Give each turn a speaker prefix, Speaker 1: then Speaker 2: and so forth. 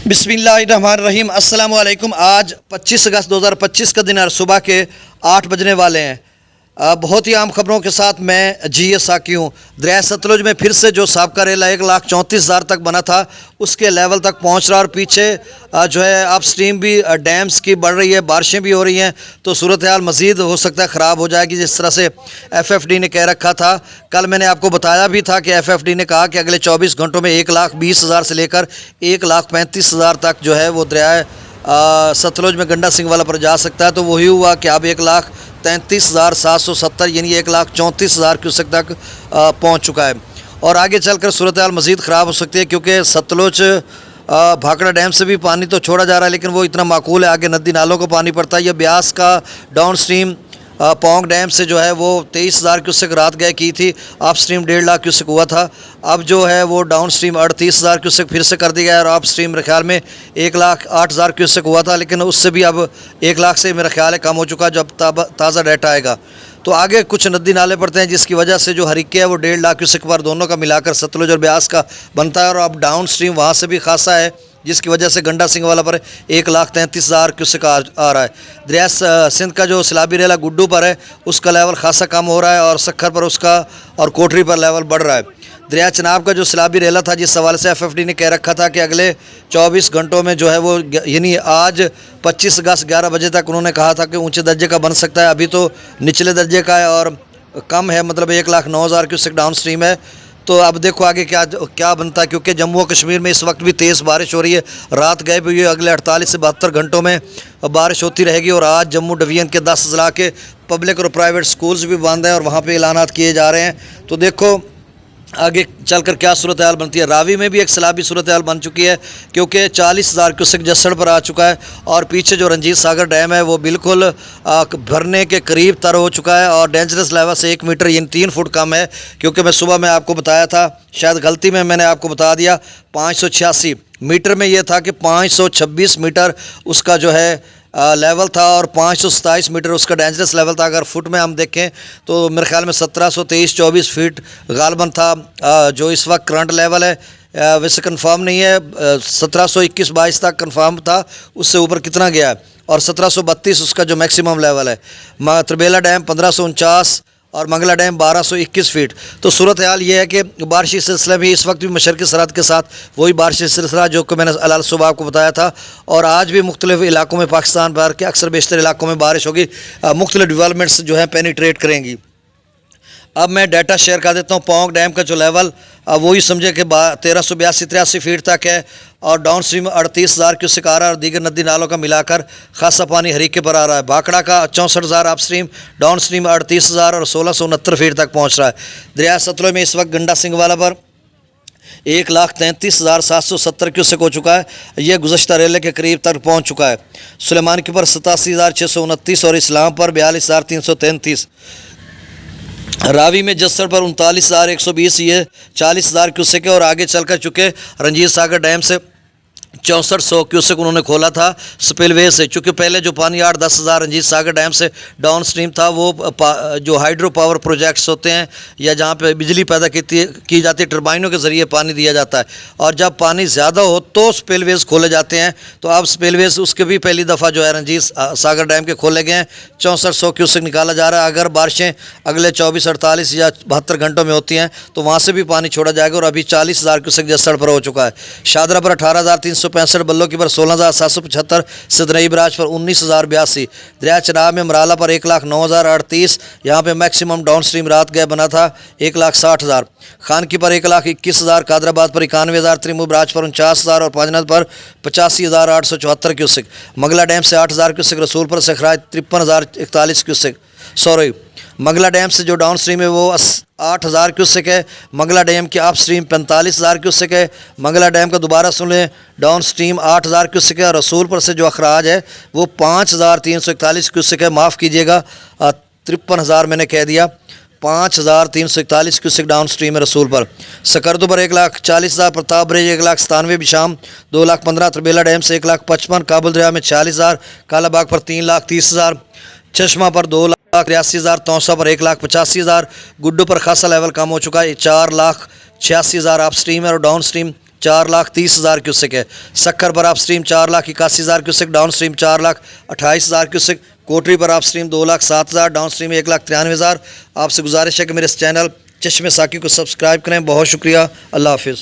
Speaker 1: बिस्मिल्लाहिर्रहमानिर्रहीम अस्सलामु अलैकुम। आज 25 अगस्त 2025 का दिन और सुबह के 8 बजने वाले हैं। बहुत ही आम खबरों के साथ मैं GS साकी हूँ। दरिया सतलुज में फिर से जो साबका रेला 1,34,000 तक बना था उसके लेवल तक पहुँच रहा और पीछे जो है अप स्ट्रीम भी डैम्स की बढ़ रही है, बारिशें भी हो रही हैं, तो सूरत हाल मज़ीद हो सकता है ख़राब हो जाएगी जिस तरह से FFD ने कह रखा था। कल मैंने आपको बताया भी था कि FFD ने कहा कि अगले 24 घंटों में 1,20,000 से लेकर 1,35,000 तक जो है वो दरिया सतलुज में गंडा सिंह वाला पर जा सकता है। तो वही हुआ कि अब 1,33,770 यानी 1,34,000 क्यूसेक तक पहुंच चुका है और आगे चलकर सूरत हाल मज़ीद ख़राब हो सकती है क्योंकि सतलुज भाखड़ा डैम से भी पानी तो छोड़ा जा रहा है लेकिन वो इतना माकूल है, आगे नदी नालों को पानी पड़ता है। यह ब्यास का डाउन स्ट्रीम पोंग डैम से जो है वो 23,000 क्यूसेक रात गए की थी, अप स्ट्रीम 1.5 लाख क्यूसेक हुआ था। अब जो है वो डाउन स्ट्रीम 38,000 क्यूसेक फिर से कर दिया गया और अप स्ट्रीम मेरे ख्याल में 1,08,000 क्यूसेक हुआ था, लेकिन उससे भी अब 1 लाख से मेरा ख्याल है कम हो चुका है जब ताज़ा डाटा आएगा। तो आगे कुछ नदी नाले पड़ते हैं जिसकी वजह से जो हरिके है वो 1.5 लाख क्यूसेक पर दोनों का मिलाकर सतलुज और ब्यास का बनता है और अब डाउन स्ट्रीम वहाँ से भी खासा है जिसकी वजह से गंडा सिंह वाला पर 1,33,000 क्यूसेक आ रहा है। दरिया सिंध का जो सैलाबी रेला गुड्डू पर है उसका लेवल खासा कम हो रहा है और सखर पर उसका और कोठरी पर लेवल बढ़ रहा है। दरिया चनाब का जो सैलाबी रेला था जिस सवाल से FFD ने कह रखा था कि अगले 24 घंटों में जो है वो यानी आज 25 अगस्त 11 बजे तक उन्होंने कहा था कि ऊँचे दर्जे का बन सकता है, अभी तो निचले दर्जे का है और कम है, मतलब 1,09,000 क्यूसेक डाउन स्ट्रीम है। तो अब देखो आगे क्या बनता है क्योंकि जम्मू और कश्मीर में इस वक्त भी तेज़ बारिश हो रही है, रात गए भी हुई, अगले 48 से 72 घंटों में बारिश होती रहेगी और आज जम्मू डिवीज़न के 10 ज़िला के पब्लिक और प्राइवेट स्कूल्स भी बंद हैं और वहाँ पे ऐलानात किए जा रहे हैं। तो देखो आगे चलकर क्या सूरत हाल बनती है। रावी में भी एक सैलाबी सूरत हाल बन चुकी है क्योंकि 40,000 क्यूसेक जसड़ पर आ चुका है और पीछे जो रंजीत सागर डैम है वो बिल्कुल भरने के करीब तर हो चुका है और डेंजरस लेवल से 1 मीटर यानी 3 फुट कम है। क्योंकि मैं सुबह में आपको बताया था, शायद गलती में मैंने आपको बता दिया, 586 मीटर में ये था कि 526 मीटर उसका जो है लेवल था और 527 मीटर उसका डेंजरस लेवल था। अगर फुट में हम देखें तो मेरे ख्याल में 1723-24 फीट गालबन था जो इस वक्त करंट लेवल है। वैसे कंफर्म नहीं है, 1721-22 तक कंफर्म था, उससे ऊपर कितना गया है और 1732 उसका जो मैक्सिमम लेवल है। त्रिबेला डैम 1549 और मंगला डैम 1221 फीट। तो सूरत हाल ये है कि बारिशी सिलसिले में इस वक्त भी मशरक़ी सरहद के साथ वही बारिशी सिलसिला जो कि मैंने अल सुबह आपको बताया था और आज भी मुख्तलिफ इलाकों में पाकिस्तान भर के अक्सर बेशतर इलाकों में बारिश होगी, मुख्तलिफ डेवलपमेंट्स जो हैं पेनिट्रेट करेंगी। अब मैं डाटा शेयर कर देता हूँ। पोंग डैम का जो लेवल वही समझे कि 1382-83 फीट तक है और डाउन स्ट्रीम 38,000 क्यूसेक आ रहा है और दीगर नदी नालों का मिलाकर खासा पानी हरीके पर आ रहा है। भाखड़ा का 64,000 अप स्ट्रीम, डाउन स्ट्रीम 38,000 और 1,669 फीट तक पहुँच रहा है। दरिया सतलुज में इस वक्त गंडा सिंह वाला पर 1,33,770 क्यूसेक हो चुका है, यह गुज़श्ता रेले के करीब तक पहुँच चुका है। सुलेमान के पर 87,629 और इस्लाम पर 42,333। रावी में जसड़ पर 39,120, ये 40,000 क्यूसेक है और आगे चलकर चुके रंजीत सागर डैम से 6400 क्यूसेक उन्होंने खोला था स्पिलवे से, चूँकि पहले जो पानी 8-10 हज़ार रंजीत सागर डैम से डाउन स्ट्रीम था वो जो हाइड्रो पावर प्रोजेक्ट्स होते हैं या जहाँ पे बिजली पैदा की जाती है टर्बाइनों के ज़रिए पानी दिया जाता है और जब पानी ज़्यादा हो तो स्पिलवेज़ खोले जाते हैं। तो अब स्पिलवेज़ उसके भी पहली दफ़ा जो है रंजीत सागर डैम के खोले गए हैं, 6400 क्यूसेक निकाला जा रहा है। अगर बारिशें अगले 24, 48 या 72 घंटों में होती हैं तो वहाँ से भी पानी छोड़ा जाएगा और अभी 40,000 क्यूसेक जसड़ पर हो चुका है। शादरा पर 18,365, बल्लो की पर 16,775, सिदनई बराज पर 19,082, दरिया चनाब में मराला पर 1,09,038, यहाँ पे मैक्सिमम डाउन स्ट्रीम रात गए बना था 1,60,000, खान की पर 1,21,000, कादराबाद पर 91,000, त्रिमू बराज पर 49,000 और पांजनद पर 85,874 क्यूसेक, मंगला डैम से 8,000 क्यूसेक, रसूल पर सखराज 53,041 क्यूसेक, सॉरी मंगला डैम से जो डाउन स्ट्रीम है वो 8,000 क्यूसेक है, मंगला डैम के अप स्ट्रीम 45,000 क्यूसेक है। मंगला डैम का दोबारा सुन लें, डाउन स्ट्रीम 8,000 क्यूसेक है और रसूलपुर से जो अखराज है वो 5,341 क्यूसेक है, माफ़ कीजिएगा 53,000 मैंने कह दिया, 5,341 क्यूसेक डाउन स्ट्रीम है रसूल पर। सकरदू पर 1,40,000, प्रताप ब्रिज 1,97, बिशाम 2,15,000, त्रिबेला डैम से 1,55,000, काबुल दरिया में 46,000, कालाबाग पर 3,30,000, चश्मा पर 2,83,000, तौसा पर 1,85,000, गुड्डू पर खासा लेवल कम हो चुका है, 4,86,000 अप स्ट्रीम है और डाउन स्ट्रीम 4,30,000 क्यूसेक है। सक्कर पर upstream 4,81,000 cusec, downstream 4,28,000 cusec, Kotri पर आप स्ट्रीम 2,07,000,93 स्ट्रीम 1,93,000। आपसे गुजारिश है कि मेरे इस चैनल चश्मे साकी को सब्सक्राइब करें। बहुत शुक्रिया, अल्लाह हाफिज़।